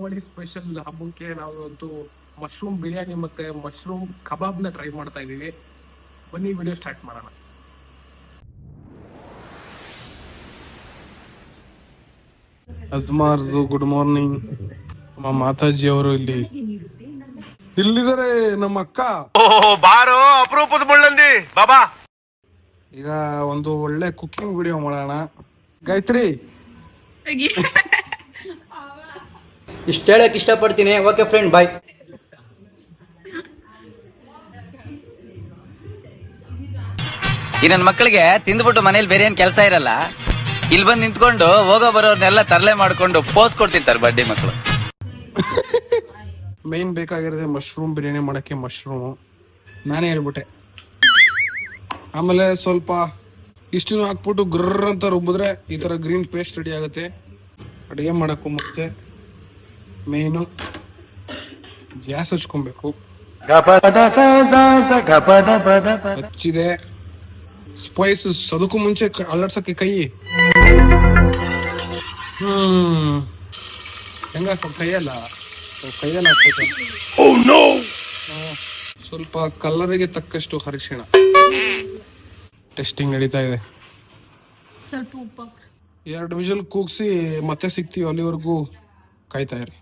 Deepavali special ಹಬ್ಬಕ್ಕೆ ನಾವು ಇವತ್ತು ಮಶ್ರೂಮ್ ಬಿರಿಯಾನಿ ಮತ್ತೆ ಮಶ್ರೂಮ್ ಕಬಾಬ್ನ ಟ್ರೈ ಮಾಡ್ತಾ ಇದೀವಿ. ಬನ್ನಿ ವಿಡಿಯೋ ಸ್ಟಾರ್ಟ್ ಮಾಡೋಣ. ಅಜ್ಮಾರ್ಜು ಗುಡ್ ಮಾರ್ನಿಂಗ್. ನಮ್ಮ ಮಾತಾಜಿ ಅವರು ಇಲ್ಲಿದ್ದಾರೆ. ನಮ್ಮ ಅಕ್ಕ ಬಾರೋ ಅಪರೂಪದ ಮುಳ್ಳಂದಿ ಬಾಬಾ. ಈಗ ಒಂದು ಒಳ್ಳೆ ಕುಕಿಂಗ್ ವಿಡಿಯೋ ಮಾಡೋಣ. ಗಾಯತ್ರಿ ಇಷ್ಟ ಹೇಳಕ್ ಇಷ್ಟಪಡ್ತೀನಿ. ಓಕೆ ಫ್ರೆಂಡ್, ಬಾಯ್. ಈ ನನ್ನ ಮಕ್ಕಳಿಗೆ ತಿಂದ್ಬಿಟ್ಟು ಮನೇಲಿ ಬೇರೆ ಏನ್ ಕೆಲಸ ಇರಲ್ಲ, ಇಲ್ಲಿ ಬಂದು ನಿಂತ್ಕೊಂಡು ಹೋಗೋ ಬರೋರ್ನೆಲ್ಲ ತರಲೆ ಮಾಡ್ಕೊಂಡು ಪೋಸ್ ಕೊಡ್ತಿರ್ತಾರೆ ಬಡ್ಡಿ ಮಕ್ಕಳು. ಮೇನ್ ಬೇಕಾಗಿರೋದೆ ಮಶ್ರೂಮ್ ಬಿರಿಯಾನಿ ಮಾಡಕ್ಕೆ ಮಶ್ರೂಮ್. ನಾನೇ ಹೇಳ್ಬಿಟ್ಟೆ. ಆಮೇಲೆ ಸ್ವಲ್ಪ ಇಷ್ಟನ್ನು ಹಾಕ್ಬಿಟ್ಟು ಗ್ರರ್ ಅಂತ ರುಬ್ಬಿದ್ರೆ ಈ ತರ ಗ್ರೀನ್ ಪೇಸ್ಟ್ ರೆಡಿ ಆಗುತ್ತೆ. ಅಡುಗೆ ಮಾಡಕ್ಕೂ ಮುಂಚೆ ಮೇನು ಗ್ಯಾಸ್ ಹಚ್ಕೊಬೇಕು. ಹಚ್ಚಿದೆ. ಸ್ಪೈಸಸ್ ಅದಕ್ಕೂ ಮುಂಚೆ ಅಲ್ಲಾಡ್ಸಕ್ಕೆ ಕೈ ಹೆಂಗ ಕೈಯಲ್ಲ ಹಾಕ್ಬೇಕು. ಸ್ವಲ್ಪ ಕಲರಿಗೆ ತಕ್ಕಷ್ಟು ಅರಿಶಿಣ. ಟೆಸ್ಟಿಂಗ್ ನಡೀತಾ ಇದೆ. 2 ವಿಷಲ್ ಕೂಗ್ಸಿ ಮತ್ತೆ ಸಿಗ್ತೀವಿ. ಅಲ್ಲಿವರೆಗೂ ಕಾಯ್ತಾ ಇರಿ.